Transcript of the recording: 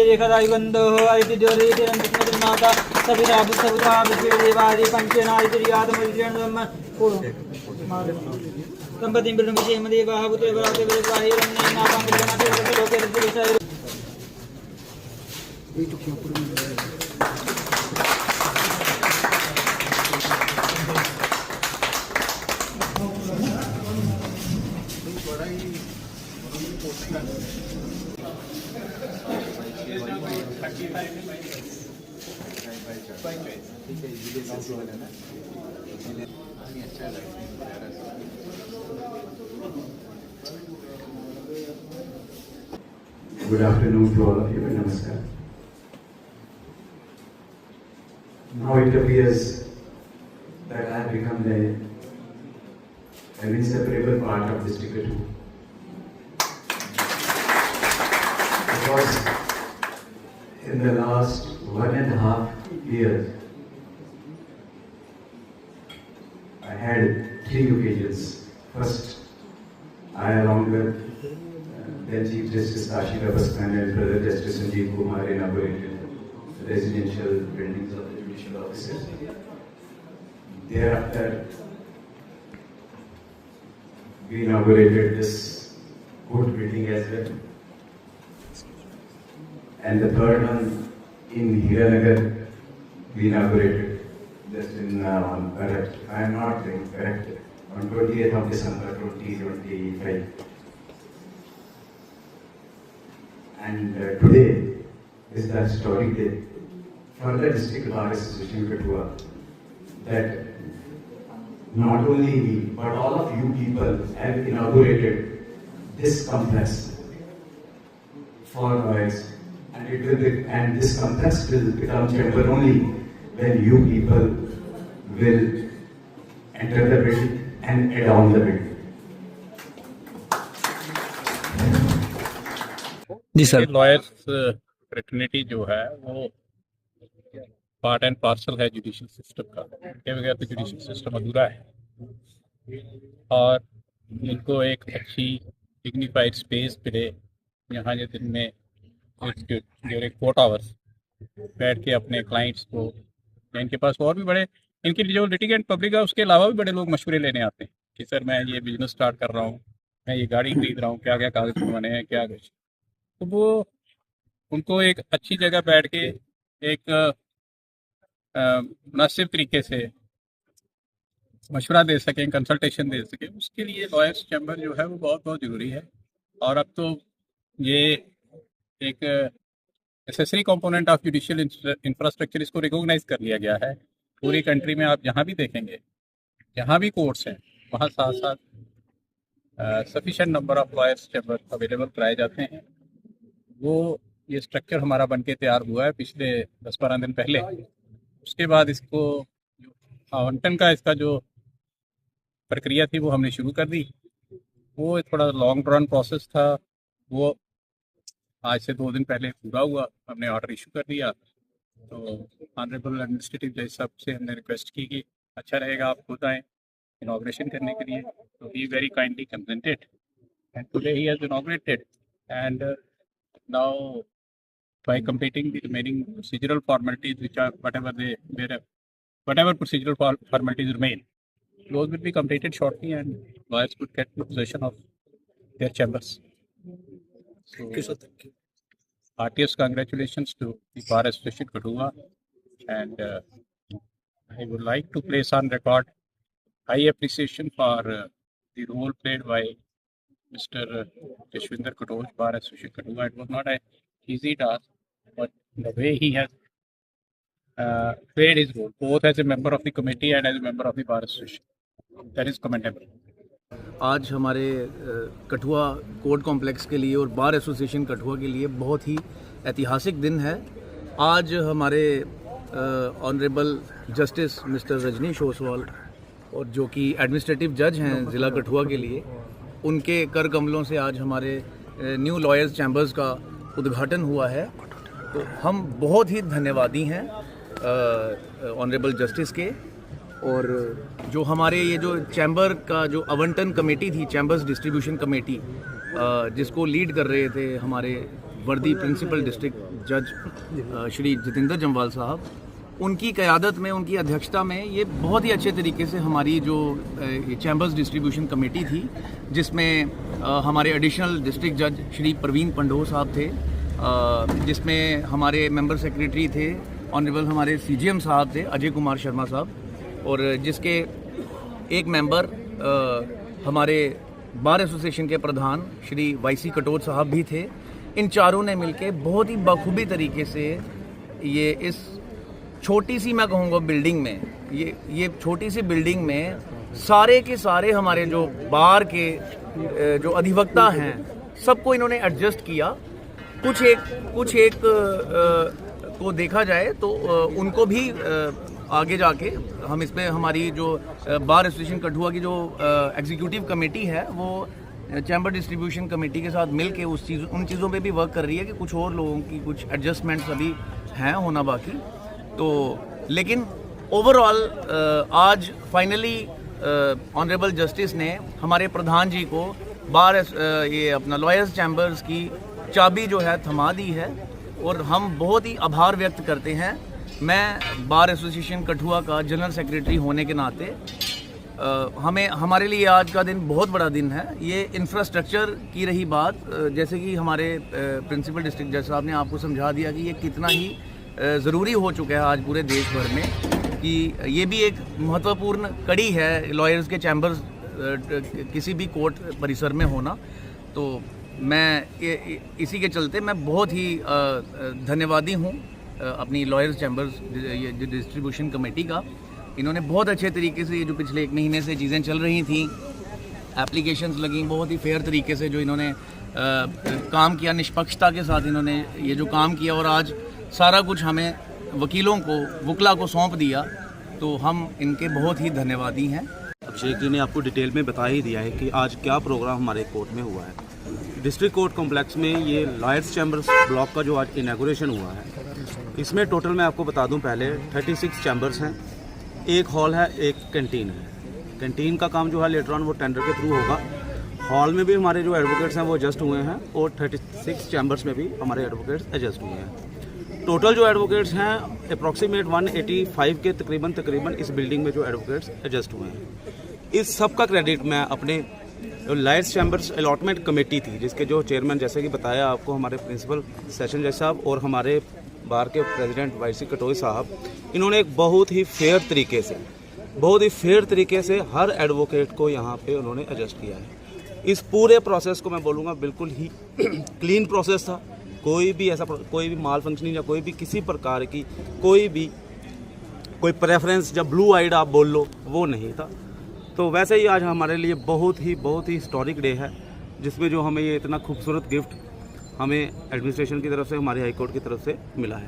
रेखदायुगंधो आदित्योरेतिरन्माता सविता बुद्धपुत्रा विश्वेदेवादि पंचेनादित्यात्मविजयम् दंपतिं बिल्डुमिषेमदेवाः पुत्रेवराते विरवाहिरन्नेनापाङ्गलनाथे लोके ऋतुविषय Good afternoon to all of you and namaskar. Now it appears that I have become an inseparable part of District 2. Because in the last 1.5 years, I had 3 occasions. First, I along with then Chief Justice Ashika Baskan and Brother Justice Sanjeev Kumar inaugurated the residential buildings of the judicial officers. Thereafter, we inaugurated this court building as well. And the third one in Hiranagar, we inaugurated just in, correct, I am not saying correct, on 28th of December 2025. And today is the historic day for the District Bar Association Kathua, that not only we but all of you people have inaugurated this complex for lawyers, and it will be, and this complex will become chamber only when you people will enter the building and adorn the building. जी sir, lawyers fraternity जो है वो part and parcel है judicial system का। के बगैर तो judicial system अधूरा है और इनको एक अच्छी डिग्निफाइड स्पेस मिले यहाँ जो दिन में ड्यूरिंग कोर्ट आवर्स बैठ के अपने क्लाइंट्स को, इनके पास और भी बड़े, इनकी जो लिटिगेंट पब्लिक है उसके अलावा भी बड़े लोग मशवरे लेने आते हैं कि सर मैं ये बिजनेस स्टार्ट कर रहा हूँ, मैं ये गाड़ी खरीद रहा हूँ, क्या क्या कागज बनवाने हैं, क्या कुछ। तो वो उनको एक अच्छी जगह बैठ के एक मुनासिब तरीके से मशवरा दे सकें, कंसल्टेशन दे सकें, उसके लिए लॉयर्स चैम्बर जो है वो बहुत बहुत ज़रूरी है। और अब तो ये एक necessary component of judicial infrastructure, इसको रिकॉग्नाइज कर लिया गया है। पूरी कंट्री में आप जहाँ भी देखेंगे, जहाँ भी कोर्ट्स हैं, वहाँ साथ साथ sufficient number of lawyers chamber available कराए जाते हैं। वो ये स्ट्रक्चर हमारा बनके तैयार हुआ है पिछले 10-12 दिन पहले। उसके बाद इसको आवंटन का इसका जो प्रक्रिया थी वो हमने शुरू कर दी। वो थोड़ा लॉन्ग रन प्रोसेस था, वो आज से 2 दिन पहले पूरा हुआ। हमने ऑर्डर इशू कर दिया। तो ऑनरेबल एडमिनिस्ट्रेटिव जज साहब से हमने रिक्वेस्ट की कि अच्छा रहेगा आप खुद आएँ इनॉग्रेशन करने के लिए। तो he very kindly consented and today he has inaugurated and now by completing the remaining procedural formalities, which are whatever procedural formalities remain, those will be completed shortly and lawyers could get possession of their chambers. So, thank you, sir. Thank you. Heartiest congratulations to the Bar Association Kathua, and I would like to place on record high appreciation for the role played by Mr. Yashwinder Katoch, Bar Association Kathua. It was not an easy task, but the way he has played his role, both as a member of the committee and as a member of the Bar Association, that is commendable. आज हमारे Kathua court complex के लिए और bar association Kathua के लिए बहुत ही ऐतिहासिक दिन है। आज हमारे honourable justice mister Rajnish Oswal और जो कि एडमिनिस्ट्रेटिव जज हैं ज़िला कठुआ के लिए, उनके कर कमलों से आज हमारे न्यू लॉयर्स चैम्बर्स का उद्घाटन हुआ है। तो हम बहुत ही धन्यवादी हैं ऑनरेबल जस्टिस के। और जो हमारे ये जो चैम्बर का जो आवंटन कमेटी थी, चैम्बर्स डिस्ट्रीब्यूशन कमेटी, जिसको लीड कर रहे थे हमारे वर्दी प्रिंसिपल डिस्ट्रिक्ट जज श्री जितेंद्र जम्वाल साहब, उनकी क़यादत में, उनकी अध्यक्षता में ये बहुत ही अच्छे तरीके से हमारी जो चैम्बर्स डिस्ट्रीब्यूशन कमेटी थी, जिसमें हमारे एडिशनल डिस्ट्रिक्ट जज श्री प्रवीण पंडो साहब थे, जिसमें हमारे मेंबर सेक्रेटरी थे ऑनरेबल हमारे सीजीएम साहब थे अजय कुमार शर्मा साहब, और जिसके एक मेंबर हमारे बार एसोसिएशन के प्रधान श्री वाईसी कटोच साहब भी थे। इन चारों ने मिलके बहुत ही बखूबी तरीके से ये इस छोटी सी, मैं कहूँगा, बिल्डिंग में, ये छोटी सी बिल्डिंग में सारे के सारे हमारे जो बार के जो अधिवक्ता हैं सबको इन्होंने एडजस्ट किया। कुछ एक को देखा जाए तो उनको भी आगे जाके हम इसमें हमारी जो बार एसोसिएशन कठुआ की जो एग्जीक्यूटिव कमेटी है वो चैम्बर डिस्ट्रीब्यूशन कमेटी के साथ मिल के उन चीज़ों पे भी वर्क कर रही है कि कुछ और लोगों की कुछ एडजस्टमेंट्स अभी हैं होना बाकी। तो लेकिन ओवरऑल आज फाइनली ऑनरेबल जस्टिस ने हमारे प्रधान जी को ये अपना लॉयर्स चैम्बर्स की चाबी जो है थमा दी है, और हम बहुत ही आभार व्यक्त करते हैं। मैं बार एसोसिएशन कठुआ का जनरल सेक्रेटरी होने के नाते हमारे लिए आज का दिन बहुत बड़ा दिन है। ये इंफ्रास्ट्रक्चर की रही बात, जैसे कि हमारे प्रिंसिपल डिस्ट्रिक्ट जज साहब ने आपको समझा दिया कि ये कितना ही ज़रूरी हो चुका है आज पूरे देश भर में, कि ये भी एक महत्वपूर्ण कड़ी है लॉयर्स के चैम्बर्स किसी भी कोर्ट परिसर में होना। तो मैं इसी के चलते मैं बहुत ही धन्यवादी हूँ अपनी लॉयर्स चैम्बर्स डिस्ट्रीब्यूशन कमेटी का। इन्होंने बहुत अच्छे तरीके से, ये जो पिछले 1 महीने से चीज़ें चल रही थी, एप्लीकेशंस लगी, बहुत ही फेयर तरीके से जो इन्होंने काम किया, निष्पक्षता के साथ इन्होंने ये जो काम किया, और आज सारा कुछ हमें वकीला को सौंप दिया, तो हम इनके बहुत ही धन्यवादी हैं। अभिषेक जी ने आपको डिटेल में बता ही दिया है कि आज क्या प्रोग्राम हमारे कोर्ट में हुआ है। डिस्ट्रिक्ट कोर्ट कॉम्प्लेक्स में ये लॉयर्स चैम्बर्स ब्लॉक का जो आज इनॉग्रेशन हुआ है, इसमें टोटल मैं आपको बता दूं पहले 36 चैम्बर्स हैं, एक हॉल है, एक कैंटीन है। कैंटीन का काम जो है लेटर ऑन वो टेंडर के थ्रू होगा। हॉल में भी हमारे जो एडवोकेट्स हैं वो एडजस्ट हुए हैं, और 36 चैम्बर्स में भी हमारे एडवोकेट्स एडजस्ट हुए हैं। टोटल जो एडवोकेट्स हैं अप्रॉक्सीमेट 185 के तकरीबन इस बिल्डिंग में जो एडवोकेट्स एडजस्ट हुए हैं। इस सब का क्रेडिट मैं अपने लॉयर्स चैम्बर्स अलॉटमेंट कमेटी थी, जिसके जो चेयरमैन, जैसे कि बताया आपको, हमारे प्रिंसिपल सेशन जज साहब और हमारे बार के प्रेसिडेंट वाईसी कटोच साहब, इन्होंने एक बहुत ही फेयर तरीके से हर एडवोकेट को यहाँ पे उन्होंने एडजस्ट किया है। इस पूरे प्रोसेस को मैं बोलूँगा बिल्कुल ही क्लीन प्रोसेस था। कोई भी माल फंक्शनिंग या कोई भी किसी प्रकार की कोई प्रेफरेंस, जब ब्लू आइड आप बोल लो, वो नहीं था। तो वैसे ही आज हमारे लिए बहुत ही हिस्टोरिक डे है, जिसमें जो हमें ये इतना खूबसूरत गिफ्ट हमें एडमिनिस्ट्रेशन की तरफ से, हमारे हाई कोर्ट की तरफ से मिला है।